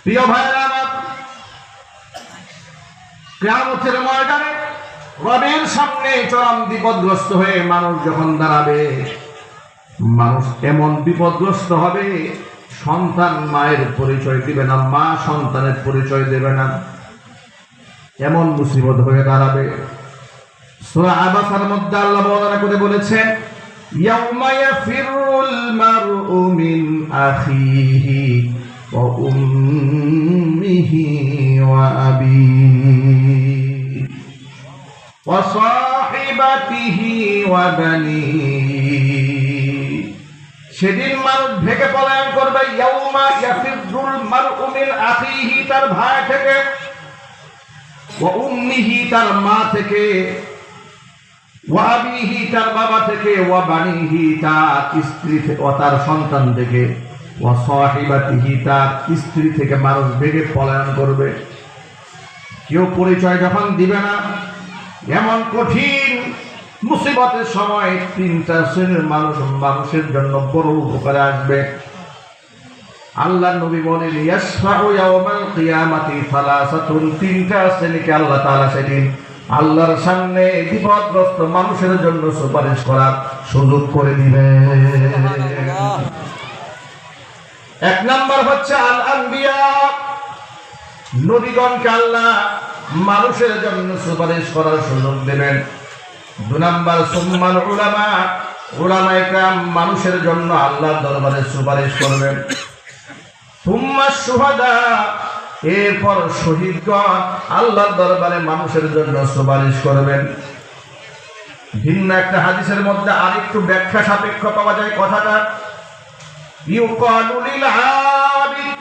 প্রিয় ভাইরা আমার, কিয়ামতের ময়দানে রবের সামনে চরম বিপদগ্রস্ত হয়ে মানুষ যখন দাঁড়াবে, মানুষ এমন বিপদগ্রস্ত হবে, সন্তান মায়ের পরিচয় দিবে না, মা সন্তানের পরিচয় দেবে না, এমন মুসিবত হয়ে দাঁড়াবে। সূরা আবাসার মধ্যে আল্লাহ বর্ণনা করে বলেছেন, ইয়াউমা ইয়াফিরুল মারউ মিন আখিহি ওয়া উম্মিহি ওয়া আবিহি ওয়া সাহিবাতিহি ওয়া বানিহি। সেদিন মানুষ ভেগে পলায়ন করবে। ইয়াউমা ইয়াফিরুল মারউ মিন আখিহি, তার ভাই থেকে, ওয়া উম্মিহি, তার মা থেকে, ওয়া আবিহি, তার বাবা থেকে, ওয়া বানিহি, তার স্ত্রী থেকে, ও তার সন্তান থেকে, ওয়া সাহিবাতিহি, তার স্ত্রী থেকে মানুষ ভেগে পলায়ন করবে। কেউ পরিচয় যখন দিবে না, এমন কঠিন মুসিবতের সময় তিনটা শ্রেণীর মানুষের জন্য বড় উপকারে আসবে। আল্লাহ নবী বলেন, ইয়াশফাউ ইয়াওমাল কিয়ামাতি সালাসাতুন, তিনটা শ্রেণীকে আল্লাহ তাআলা সেদিন আল্লাহর সামনে বিপদগ্রস্ত মানুষের জন্য সুপারিশ করার সুযোগ করে দিবেন। এক নাম্বার হচ্ছে আল আম্বিয়া, নবীগণকে আল্লাহ মানুষের জন্য সুপারিশ করার সুযোগ দেবেন। দুই নাম্বার সুম্মাল উলামা, উলামায়ে কেরাম মানুষের জন্য আল্লাহর দরবারে সুপারিশ করবেন। সুম্মা শুহাদা, এরপর শহীদগণ আল্লাহর দরবারে মানুষের জন্য সুপারিশ করবেন। ভিন্ন একটা হাদিসের মধ্যে আরেকটু ব্যাখ্যা সাপেক্ষ পাওয়া যায় কথাটা। ইউকালু লিল আবিদ,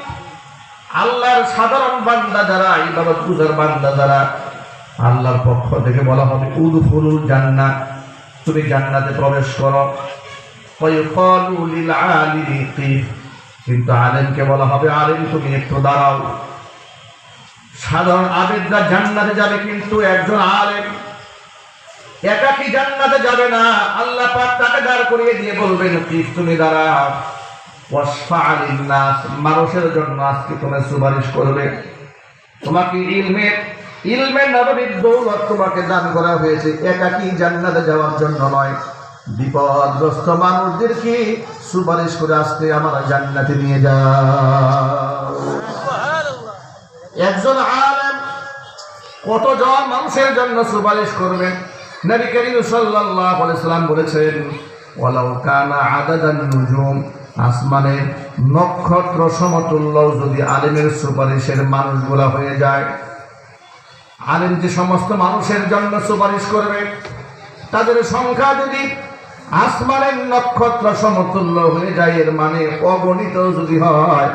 আল্লাহর সাধারণ বান্দা যারা, ইবাদত গুজার বান্দা যারা, আল্লাহর পক্ষ থেকে বলা হবে উদখুলুল জান্নাহ, তুমি জান্নাতে প্রবেশ করো। ওয়া ইউকালু লিল আলিমি কিফ, কিন্তু আলেমকে বলা হবে আলেম তুমি একটু দাঁড়াও। সাধারণ আবেদরা জান্নাতে যাবে, কিন্তু একজন আলেম একাকী জান্নাতে যাবে না। আল্লাহ পাক তাকে দাঁড় করিয়ে দিয়ে বলবেন, কিফ তুমি দাঁড়াও। ওয়াসফা লিন্নাস, মানুষের জন্য আজকে তুমি সুপারিশ করবে। তোমাকে ইলমের নববীর দৌলত তোমাকে দান করা হয়েছে, একাকী জান্নাতে যাওয়ার জন্য নয়, বিপদগ্রস্ত মানুষদেরকে সুপারিশ করে আজকে আমার জান্নাতে নিয়ে যাও। একজন আলেম কতজন মানুষের জন্য সুপারিশ করবেন? নবী করিম সাল্লাল্লাহু আলাইহি সাল্লাম বলেছেন, ওয়ালাউ কানা আদাদান নুজুম, আসমানের নক্ষত্র সমতুল্য যদি আলেমের সুপারিশের মানুষগুলা হয়ে যায়, আলেম যে সমস্ত মানুষের জন্য সুপারিশ করবে তাদের সংখ্যা যদি আসমানের নক্ষত্র সমতুল্য হয়ে যায়, এর মানে অগণিত যদি হয়,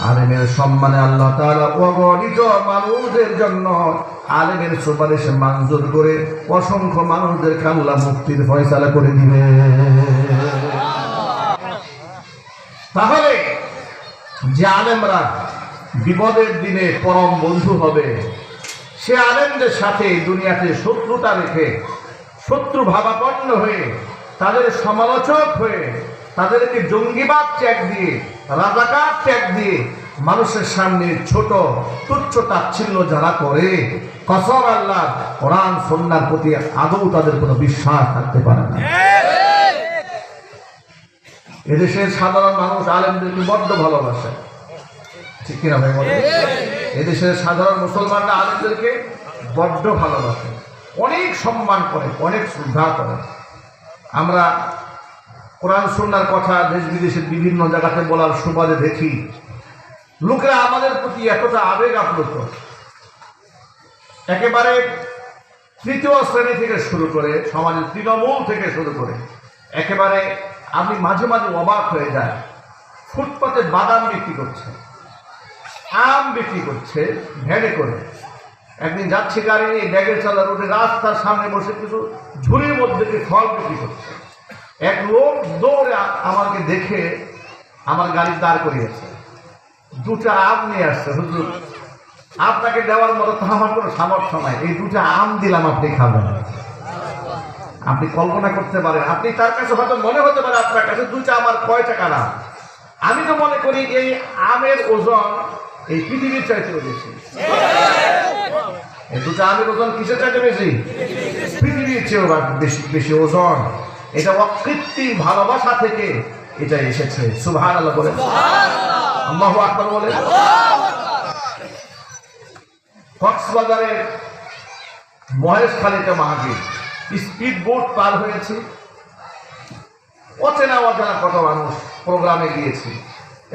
আলেমের সম্মানে আল্লাহ তাআলা অগণিত মানুষদের জন্য আলেমের সুপারিশ মঞ্জুর করে অসংখ্য মানুষদেরকে আল্লাহ মুক্তির ফয়সালা করে দিবে। তাহলে যে আলেমরা বিপদের দিনে পরম বন্ধু হবে, সে আলেমদের সাথে দুনিয়াতে শত্রুতা রেখে, শত্রু ভাবাপন্ন হয়ে, তাদের সমালোচক হয়ে, তাদেরকে জঙ্গিবাদ ট্যাগ দিয়ে, রাজাকার ট্যাগ দিয়ে মানুষের সামনে ছোট তুচ্ছ তাচ্ছিল্য যারা করে, কসম আল্লাহ, কোরআন সুন্নাহর প্রতি আদৌ তাদের কোনো বিশ্বাস থাকতে পারে না। এদেশের সাধারণ মানুষ আলেমদেরকে বড্ড ভালোবাসে, ঠিক কিনা ভাই বলেন? এদেশের সাধারণ মুসলমানরা আলেমদেরকে বড্ড ভালোবাসে, অনেক সম্মান করে, অনেক শ্রদ্ধা করে। আমরা কোরআন সুন্নাহর কথা দেশ বিদেশের বিভিন্ন জায়গাতে বলার সুবাদে দেখি লোকেরা আমাদের প্রতি এতটা আবেগ আপ্লুত, একেবারে তৃতীয় শ্রেণী থেকে শুরু করে, সমাজের তৃণমূল থেকে শুরু করে, একেবারে আমি মাঝে মাঝে অবাক হয়ে যায়। ফুটপাতে বাদাম বিক্রি করছে, আম বিক্রি করছে ভ্যানে করে। একদিন যাচ্ছি গাড়ি নিয়ে, ব্যাগের চালা রোডে রাস্তার সামনে বসে কিছু ঝুড়ির মধ্যে ফল বিক্রি করছে। এক লোক দৌড়ে আমাকে দেখে আমার গাড়ি দাঁড় করিয়েছে, দুটা আম নিয়ে আসছে। হুজুর, আপনাকে দেওয়ার মতো তো আমার কোনো সামর্থ্য নাই, এই দুটা আম দিলাম, আপনি খাবেন। আপনি কল্পনা করতে পারেন, আপনি তার কাছে হয়তো মনে হতে পারে আপনার কাছে দুটা আমার কয় টাকা না। আমি তো মনে করি এই আমের ওজন এই পৃথিবীর চাইতেও বেশি। এই দুটো আমের ওজন কিসের চাইতে বেশি? পৃথিবীর চেয়েও বেশি বেশি ওজন। এটা অকৃত্রিম ভালোবাসা থেকে এটা এসেছে। সুবহানাল্লাহ বলেন, আল্লাহু আকবার বলেন। কক্সবাজারের মহেশখালীতে মাহফিল, স্পিড বোট পার হয়েছে, অচেনা অজানা কত মানুষ প্রোগ্রামে গিয়েছে।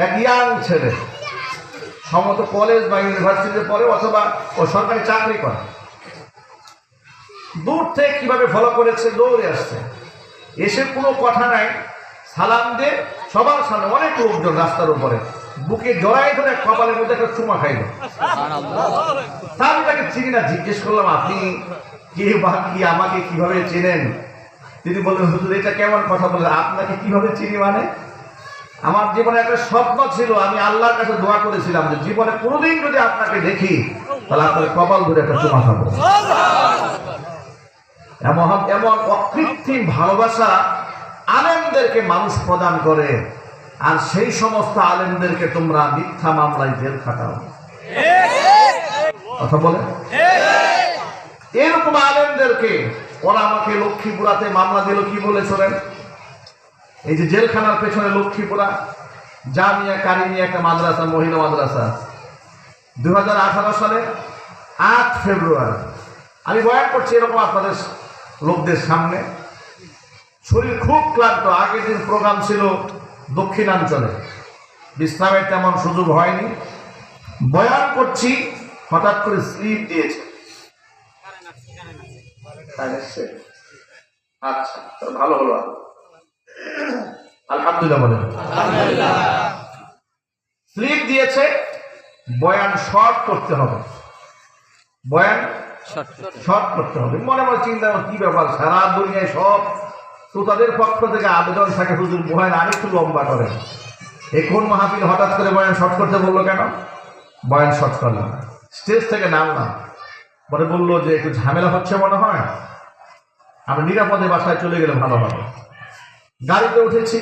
এক ইয়াং ছেলে সম্ভবত কলেজ বা ইউনিভার্সিটিতে পড়ে অথবা ও সরকারি চাকরি করে, দূর থেকে কিভাবে ফলো করেছে, দৌড়ে আসছে, এসে কোনো কথা নাই, সালাম দিয়ে সবার সামনে অনেক লোকজন রাস্তার উপরে বুকে জড়াই ধরে কপালের মধ্যে একটা চুমা খাইল। তা আমি তাকে চিনি না, জিজ্ঞেস করলাম আপনি কে বা কি, আমাকে কিভাবে চেনেন? তিনি বললেন হুজুর এটা কেমন কথা বললেন, আপনাকে কিভাবে চিনি মানে? আমার জীবনে একটা স্বপ্ন ছিল, আমি আল্লাহর কাছে দোয়া করেছিলাম যে জীবনে কোনোদিন যদি আপনাকে দেখি তাহলে আপনার কপাল ধরে একটা চুমা খাবো। এমন এমন অকৃত্রিম ভালোবাসা আলেমদেরকে মানুষ প্রদান করে, আর সেই সমস্ত আলেমদেরকে তোমরা মিথ্যা মামলায় জেল খাটাও। কথা বলে এরকম আলেমদেরকে ওরা আমাকে লক্ষ্মীপুরাতে মামলা দিল, কি বলে শোনেন? এই যে জেলখানার পেছনে লক্ষ্মীপুরা জামিয়া কারিমিয়া একটা মাদ্রাসা, মহিলা মাদ্রাসা, 2018 সালে 8 ফেব্রুয়ারি আমি বয়ান করছি এরকম আপনাদের লোকদের সামনে। শরীর খুব ক্লান্ত, আগের দিন প্রোগ্রাম ছিল দক্ষিণাঞ্চলে, বিশ্রামের তেমন সুযোগ হয়নি, বয়ান করছি, হঠাৎ করে স্লিপ দিয়েছে। আচ্ছা ভালো হলো, আলহামদুলিল্লাহ বলেন। স্লিপ দিয়েছে, বয়ান শর্ট করতে হবে, বয়ান শর্ট করতে হবে। মনে মনে চিন্তা কি ব্যাপার, সারা দুনিয়ায় সব শ্রোতাদের পক্ষ থেকে আবেদন থাকে হুজুর বয়ান আরেকটু লম্বা করেন, এখন মাহফিল হঠাৎ করে বয়ান শর্ট করতে বললো কেন? বয়ান শর্ট করলাম, স্টেজ থেকে নামলাম, পরে বললো যে একটু ঝামেলা হচ্ছে মনে হয়, আমরা নিরাপদে বাসায় চলে গেলে ভালো হবে। গাড়িতে উঠেছি,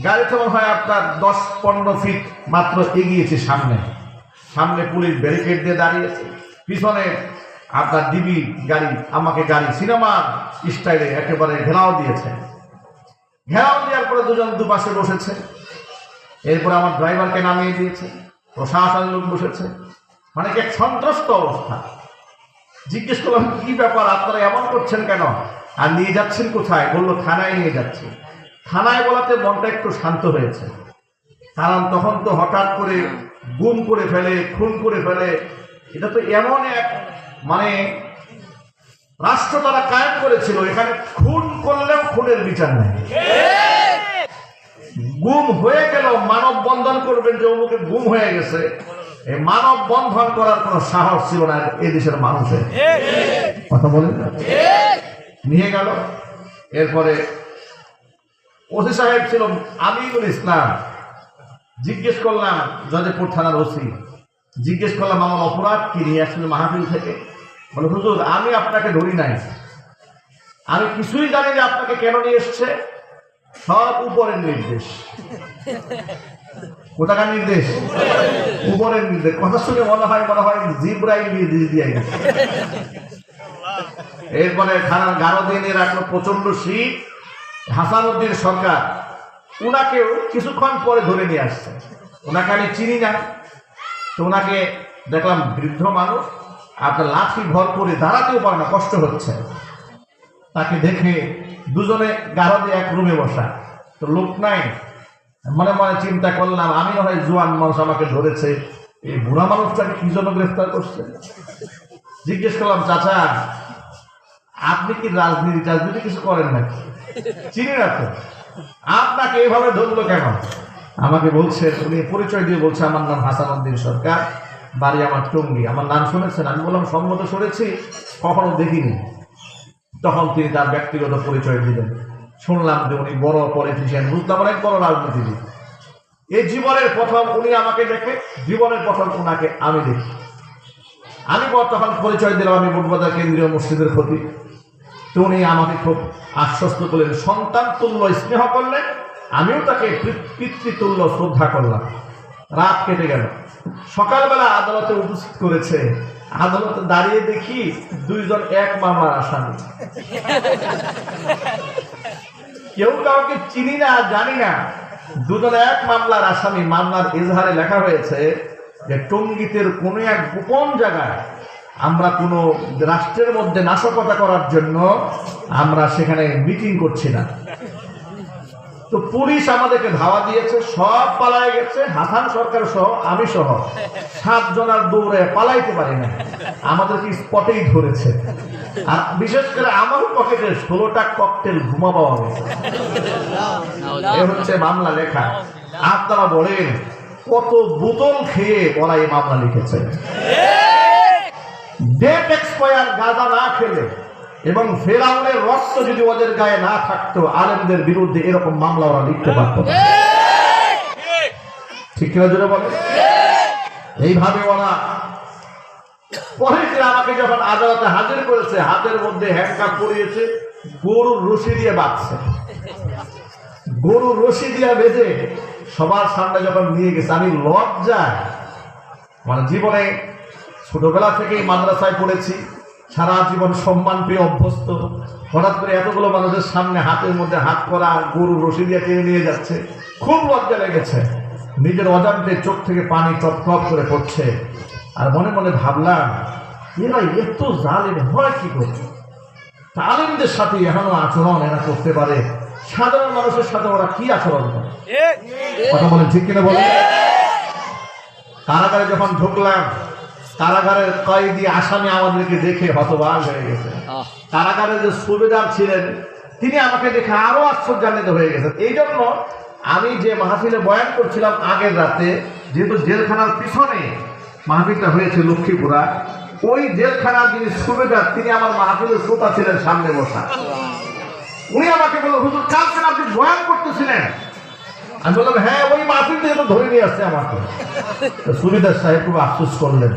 গাড়িতে মনে হয় আপনার 10-15 ফিট মাত্র এগিয়েছি, সামনে সামনে পুলিশ ব্যারিকেড দিয়ে দাঁড়িয়েছে, পিছনে আপনার ডিবি গাড়ি, আমাকে গাড়ি সিনেমা স্টাইলে একেবারে ঘেরাও দিয়েছে। ঘেরাও দেওয়ার পরে দুজন দুপাশে বসেছে, এরপরে আমার ড্রাইভারকে নামিয়ে দিয়েছে, প্রশাসনের লোক বসেছে, মানে এক সন্ত্রস্ত অবস্থা। জিজ্ঞেস করলাম কি ব্যাপার, আপনারা এমন করছেন কেন, আর নিয়ে যাচ্ছেন কোথায়? বললো থানায় নিয়ে যাচ্ছে। থানায় বলাতে মনটা একটু শান্ত হয়েছে, কারণ তখন তো হঠাৎ করে গুম করে ফেলে, খুন করে ফেলে, এটা তো এমন এক মানে রাষ্ট্র তারা কায়েম করেছিল, এখানে খুন করলেও খুনের বিচার নেই। গুম হয়ে গেল, মানব বন্ধন করবেন যে অমুকে গুম হয়ে গেছে, এই মানব বন্ধন করার কোন সাহস ছিল না এই দেশের মানুষের। কথা বলেন, নিয়ে গেল। এরপরে ওসি সাহেব ছিল আমিনুল ইসলাম, জিজ্ঞেস করলাম জয়দেবপুর থানার ওসি, জিজ্ঞেস করলাম আমার অপরাধ কি, নিয়ে আসলে মাহফিল থেকে? বলে হুজুর আমি আপনাকে ধরি নাই, আমি কিছুই জানি যে আপনাকে কেন নিয়ে এসছে, সব উপরের নির্দেশ। কোথাকার নির্দেশ? উপরের নির্দেশ। কথা শুনে মনে হয় জিব্রাইল দিয়ে গেছে। এরপরে থানার গারো দিয়ে নিয়ে রাখলো, প্রচন্ড শীত। হাসানুদ্দিন সরকার উনাকেও কিছুক্ষণ পরে ধরে নিয়ে আসছে, ওনাকে আমি চিনি না, তো ওনাকে দেখলাম বৃদ্ধ মানুষ, আপনার লাঠি ভর করে দাঁড়াতেও পারে না, কষ্ট হচ্ছে। তাকে দেখে দুজনে গারো দিয়ে এক রুমে বসা, তো লোক নাই। মনে মনে চিন্তা করলাম আমি না হয় জোয়ান মানুষ, আমাকে ধরেছে, এই বুড়া মানুষটাকে কি জন্য গ্রেফতার করছে? জিজ্ঞেস করলাম চাচা আপনি কি রাজনীতি কিছু করেন নাকি? চিনি না তো, আপনাকে এভাবে ধরলো কেন? আমাকে বলছে, উনি পরিচয় দিয়ে বলছে আমার নাম হাসানুদ্দিন সরকার, বাড়ি আমার টঙ্গী। আমার নাম শুনেছেন? আমি বললাম সম্মত শুনেছি, কখনো দেখিনি। তখন তিনি তার ব্যক্তিগত পরিচয় দিলেন, শুনলাম যে উনি বড় পলিটিশিয়ান, বুঝলাম অনেক বড় রাজনীতিবিদ। এই জীবনের প্রথম উনি আমাকে দেখে, জীবনের প্রথম উনাকে আমি দেখি। আমি তখন পরিচয় দিলাম আমি বুটবাজার কেন্দ্রীয় মসজিদের খতিব। তো উনি আমাকে খুব আশ্বস্ত করলেন, সন্তান তুল্য স্নেহ করলেন, আমিও তাকে পিতৃতুল্য শ্রদ্ধা করলাম। রাত কেটে গেল। সকালবেলা আদালতে উপস্থিত করেছে। আদালতে দাঁড়িয়ে দেখি দুইজন এক মামলার আসামি। কেউ কাউকে চিনি না, জানি না, দুজন এক মামলার আসামি। মামলার এজাহারে লেখা হয়েছে যে টঙ্গীতের কোন এক গোপন জায়গায় আমরা কোন রাষ্ট্রের মধ্যে নাশকতা করার জন্য আমরা সেখানে মিটিং করছি না। তো পুলিশ আমাদেরকে ধাওয়া দিয়েছে, সব পালায় গেছে, হাসান সরকার সহ আমি সহ 7 জনের দৌড়ে পালাইতে পারি না, আমাদেরকে স্পটেই ধরেছে। আর বিশেষ করে আমার পকেটে 16টা ককটেল বোমা পাওয়া গেছে। এ হচ্ছে মামলা লেখা। আপনারা বলেন কত বোতল খেয়ে ওরা এই মামলা লিখেছে? ডেট এক্সপায়ার গাঁজা না খেলে এবং ফেরাউনের রক্ত যদি ওদের গায়ে না থাকতো, আলেমদের বিরুদ্ধে এরকম মামলা ওরা লিখতে পারত না। ঠিক কিনা জোরে বলে? এইভাবে ওরা পরে আমাকে যখন আদালতে হাজির করেছে, হাতের মধ্যে হ্যান্ডকাপ পরিয়েছে, গরুর রশি দিয়ে বাঁধছে। গরুর রশি দিয়ে বেঁধে সবার সামনে যখন নিয়ে গেছে, আমি লজ্জায়, মানে জীবনে ছোটবেলা থেকেই মাদ্রাসায় পড়েছি, সারা জীবন সম্মান পেয়ে অভ্যস্ত, হঠাৎ করে এতগুলো মানুষের সামনে হাতের মধ্যে হাত করা, গরু রশি দিয়ে টেনে নিয়ে যাচ্ছে, খুব লজ্জা লেগেছে। নিজের অজান্তে চোখ থেকে পানি টপ টপ করে পড়ছে। আর মনে মনে ভাবলাম, এরা এত জালেম হয় কি করে? আলেমদের সাথে এখনো আচরণ এরা করতে পারে, সাধারণ মানুষের সাথে ওরা কি আচরণ করে? কথা বলেন ঠিক কিনা বলেন? কারাগারে যখন ঢুকলাম, কারাগারের কয়েদি আসামি আমাদেরকে দেখে হতবাক হয়ে গেছে। কারাগারের যে সুবেদার ছিলেন তিনি আমাকে দেখে আরো আশ্চর্যান্বিত হয়ে গেছেন। এই জন্য আমি যে মাহফিলে বয়ান করছিলাম আগের রাতে, যেহেতু জেলখানার পিছনে মাহফিলটা হয়েছে লক্ষ্মীপুরা, ওই জেলখানার যিনি সুবেদার তিনি আমার মাহফিলের শ্রোতা ছিলেন, সামনে বসা। উনি আমাকে বলল, হুজুর কালকে আপনি বয়ান করতেছিলেন? আমি বললাম, হ্যাঁ, ওই মাহফিল থেকে তো ধরে নিয়ে আসছে আমাকে। সুবেদার সাহেব খুব আফসোস করলেন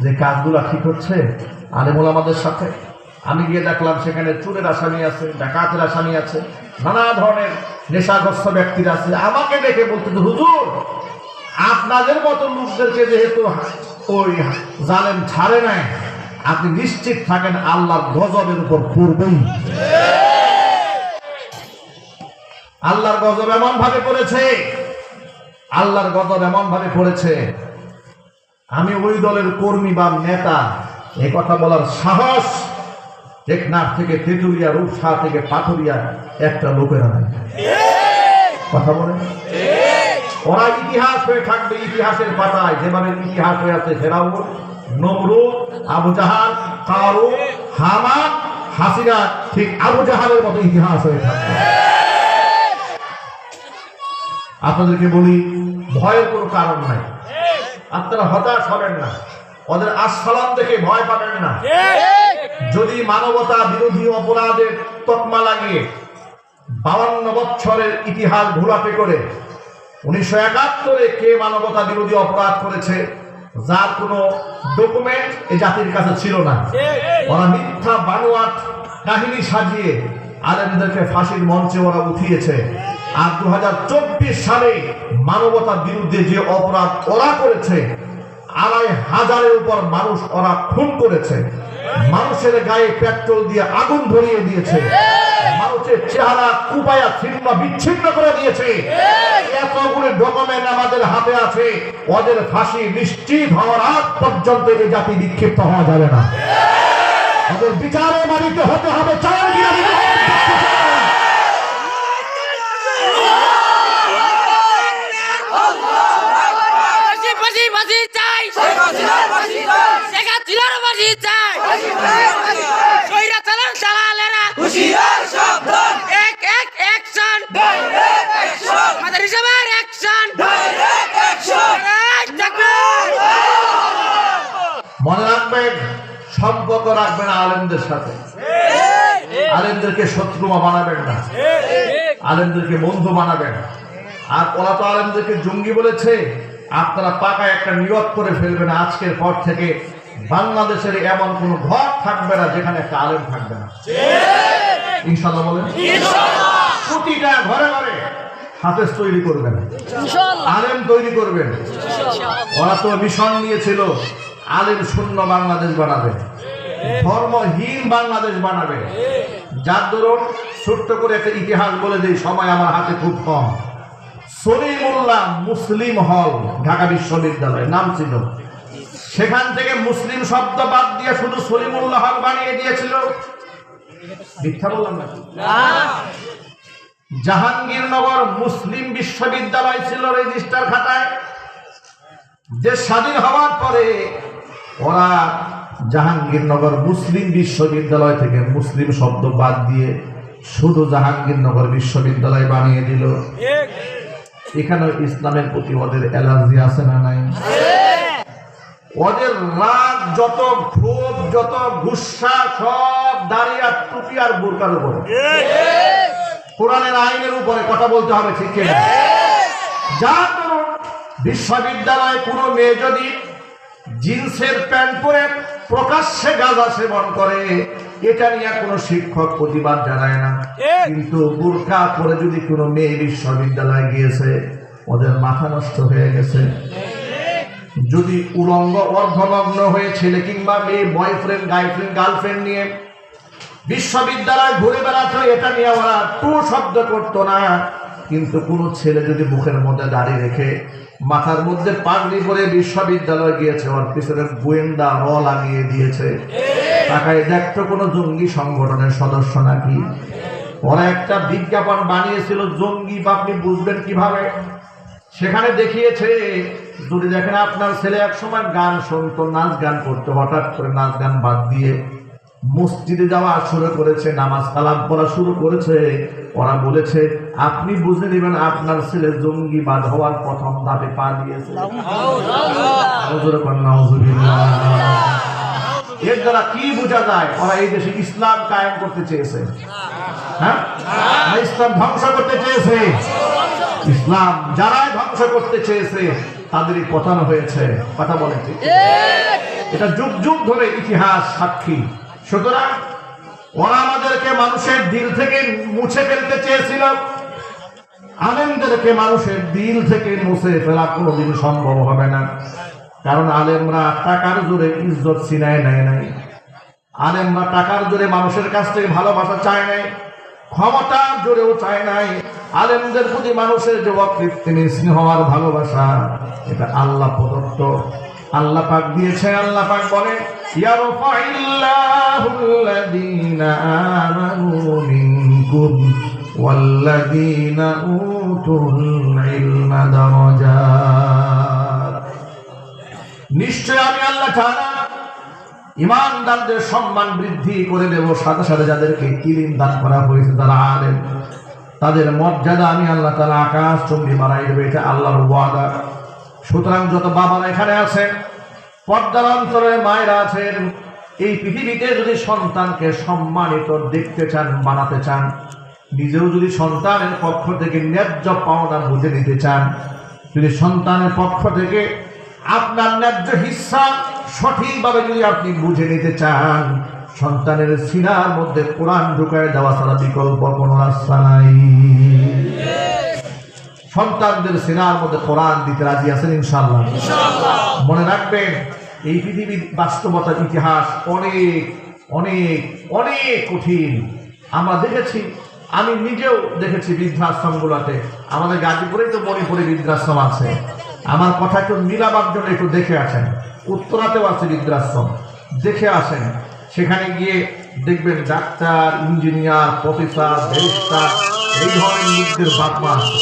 যে কাজগুলা ঠিক হচ্ছে আলেম ওলামাদের সাথে। আমি গিয়ে দেখলাম সেখানে চুরের আসামি আছে, ডাকাতের আসামি আছে, নানা ধরনের নেশাগ্রস্ত ব্যক্তিরা আছে। আমাকে দেখে বলতে, হুজুর আপনাদের মতো লোকদেরকে যেহেতু ওই জালেম ছাড়ে নাই, আপনি নিশ্চিত থাকেন আল্লাহর গজবের উপর পড়বেই। আল্লাহর গজব এমন ভাবে পড়েছে, আল্লাহর গজব এমন ভাবে পড়েছে, আমি ওই দলের কর্মী বা নেতা এই কথা বলার সাহস টেকনাফ থেকে তেঁতুলিয়া, রূপসা থেকে পাথুরিয়া একটা লোকের নাই। কথা বলে ওরা ইতিহাস হয়ে থাকবে, ইতিহাসের পাতায় যেভাবে ইতিহাস হয়ে আছে ফেরাউন, নমরুদ, আবু জাহাল, কারুন, হামান, হাসিনা, ঠিক আবু জাহালের মতো ইতিহাস হয়ে থাকবে। আপনাদেরকে বলি, ভয়ের কোনো কারণ নাই, আপনারা হতাশ হবেন না, ওদের আস্ফালন দেখে ভয় পাবেন না। যদি মানবতা বিরোধী অপরাধের তকমা লাগিয়ে 52 বছরের ইতিহাস ঘোলাটে করে 1971-এ কে মানবতা বিরোধী অপরাধ করেছে যার কোনো ডকুমেন্ট এই জাতির কাছে ছিল না, ওরা মিথ্যা বানোয়াট কাহিনী সাজিয়ে আলেমদেরকে ফাঁসির মঞ্চে ওরা উঠিয়েছে। আর 2024 সালে মানবতা বিরুদ্ধে যে অপরাধ ওরা করেছে, 2,500-এর উপর মানুষ ওরা খুন করেছে, মানুষের গায়ে পেট্রোল দিয়ে আগুন ধরিয়ে দিয়েছে, মানুষের চেহারা কুপায়া ছিন্ন বিচ্ছিন্ন করে দিয়েছে। এতগুলো ডকুমেন্ট আমাদের হাতে আছে, ওদের ফাঁসি নিশ্চিত হওয়ার আগ পর্যন্ত এই জাতি বিক্ষিপ্ত হওয়া যাবে না। ওদের বিচারে মানিতে হতে হবে। মনে রাখবেন, সম্পর্ক রাখবেন আলেমদের সাথে, আলেমদেরকে শত্রু বানাবেন না, আলেমদেরকে বন্ধু বানাবেন। আর ওরা তো আলেমদেরকে জঙ্গি বলেছে, আপনারা পাকা একটা নিয়ত করে ফেলবেন, আজকের পর থেকে বাংলাদেশের এমন কোন ঘর থাকবে না যেখানে একটা আলেম থাকবে না। ইনশাআল্লাহ বলেন। প্রতিটা ঘরে ঘরে হাফেজ তৈরি করবেন, আলেম তৈরি করবেন। ওরা তো মিশন নিয়েছিল আলেম শূন্য বাংলাদেশ বানাবে, ধর্মহীন বাংলাদেশ বানাবে। যার দরুন ছোট্ট করে একটা ইতিহাস বলে দিই, সময় আমার হাতে খুব কম। সলিমুল্লাহ মুসলিম হল ঢাকা বিশ্ববিদ্যালয় নাম ছিল, সেখান থেকে মুসলিম শব্দ বাদ দিয়ে শুধু সলিমুল্লাহ হল বানিয়ে দিয়েছিল। মিথ্যা বললাম না? জাহাঙ্গীরনগর মুসলিম বিশ্ববিদ্যালয় ছিল রেজিস্টার খাতায়। দেশ স্বাধীন হওয়ার পরে ওরা জাহাঙ্গীরনগর মুসলিম বিশ্ববিদ্যালয় থেকে মুসলিম শব্দ বাদ দিয়ে শুধু জাহাঙ্গীরনগর বিশ্ববিদ্যালয় বানিয়ে দিল। এখানে ইসলামের প্রতি ওদের অ্যালার্জি আছে না নাই? ওদের রাগ যত, ক্ষোভ যত, গুসা সব দাড়ি আর টুপি আর বোরকার উপরে, কোরআনের আইনের উপরে কথা বলতে হবে, ঠিক কিনা? যার দরুন বিশ্ববিদ্যালয়ে কোনো মেয়ে যদি জিন্সের প্যান্ট পরে প্রকাশ্যে গাঁজা সেবন করে, এটা নিয়ে কোনো শিক্ষক প্রতিবাদ জানায় না। কিন্তু বোরকা পরে যদি কোনো মেয়ে বিশ্ববিদ্যালয়ে গিয়েছে, ওদের মাথা নষ্ট হয়ে গেছে। যদি উলঙ্গ অর্ধনগ্ন হয়ে ছেলে কিংবা মেয়ে বয়ফ্রেন্ড গার্লফ্রেন্ড নিয়ে বিশ্ববিদ্যালয় ঘুরে বেড়াতো, এটা নিয়ে ওরা টু শব্দ করতো না। কিন্তু কোনো ছেলে যদি মুখের মধ্যে দাড়ি রেখে মাথার মধ্যে পাগড়ি পরে বিশ্ববিদ্যালয় গিয়েছে, ওর পিছনে গোয়েন্দা র লাগিয়ে দিয়েছে, তাকায় দেখতো কোনো জঙ্গি সংগঠনের সদস্য নাকি। ওরা একটা বিজ্ঞাপন বানিয়েছিল জঙ্গি, আপনি বুঝবেন কিভাবে? সেখানে দেখিয়েছে, যদি দেখেন আপনার ছেলে একসময় গান শুনতো, নাচ গান করতো, হঠাৎ করে নাচ গান বাদ দিয়ে মসজিদে যাওয়া শুরু করেছে, নামাজ কালাম পড়া শুরু করেছে, ওরা বলেছে আপনি বুঝে নেবেন আপনার ছেলে জঙ্গিবাদ হওয়ার প্রথম ধাপে পা দিয়েছে। এর দ্বারা কি বোঝা যায়? ওরা এই দেশে ইসলাম কায়েম করতে চেয়েছে, হ্যাঁ, ইসলাম ধ্বংস করতে চেয়েছে। ইসলাম যারাই ধ্বংস করতে চেয়েছে তাদেরই পতন হয়েছে। কথা বলেন ঠিক? এটা যুগ যুগ ধরে ইতিহাস সাক্ষী। সুতরাং ওরা আমাদেরকে মানুষের দিল থেকে মুছে ফেলতে চেয়েছিল। আলেমদেরকে মানুষের দিল থেকে মুছে ফেলা কোনোদিন সম্ভব হবে না। কারণ আলেমরা টাকার জোরে ইজ্জত ছিনায় নেয় নাই, আলেমরা টাকার জোরে মানুষের কাছ থেকে ভালোবাসা চায় নাই, ক্ষমতার জোরেও চায় নাই। আলেমদের প্রতি মানুষের যে অকৃত্রিম স্নেহ আর ভালোবাসা, এটা আল্লাহ প্রদত্ত, আল্লাহ পাক দিয়েছে। আল্লাহ পাক বলে ইয়ারফাইল্লাহুল্লাযীনা আমানু মিনকুম ওয়াল্লাযীনা উতুল ইলমা দারাজাত। নিশ্চয় আমি আল্লাহ তাআলা ইমানদারদের সম্মান বৃদ্ধি করে দেব, সাথে সাথে যাদেরকে ইলম দান করা হয়েছে, যারা আলেম, তাদের মর্যাদা আমি আল্লাহ তাআলা আকাশ চুম্বি বাড়াই দেব। এটা আল্লাহর ওয়াদা। সুতরাং যত বাবারা এখানে আছেন, পর্দার অন্তরে মায়েরা আছেন, এই পৃথিবীতে যদি সন্তানকে সম্মানিত দেখতে চান, বানাতে চান, নিজেও যদি সন্তানের পক্ষ থেকে ন্যায্য পাওনা বুঝে নিতে চান, যদি সন্তানের পক্ষ থেকে আপনার ন্যায্য হিস্সা সঠিকভাবে যদি আপনি বুঝে নিতে চান, সন্তানের সিনার মধ্যে কোরআন ঢুকায় দেওয়া ছাড়া বিকল্প কোনো রাস্তা নাই। সন্তানদের সিনার মধ্যে কোরআন দিতে রাজি আছেন ইনশাআল্লাহ? মনে রাখবেন, এই পৃথিবীর বাস্তবতার ইতিহাস অনেক অনেক অনেক কঠিন। আমরা দেখেছি, আমি নিজেও দেখেছি বৃদ্ধাশ্রমগুলোতে। আমাদের গাজীপুরেই তো মণিপুরে বৃদ্ধাশ্রম আছে। আমার কথা একটু মিলাবার জন্য একটু দেখে আসেন। উত্তরাতেও আছে বৃদ্ধাশ্রম, দেখে আসেন। সেখানে গিয়ে দেখবেন ডাক্তার, ইঞ্জিনিয়ার, প্রফেসর, ব্যারিস্টার, এই ধরনের লোকদের বাপ মা আছে।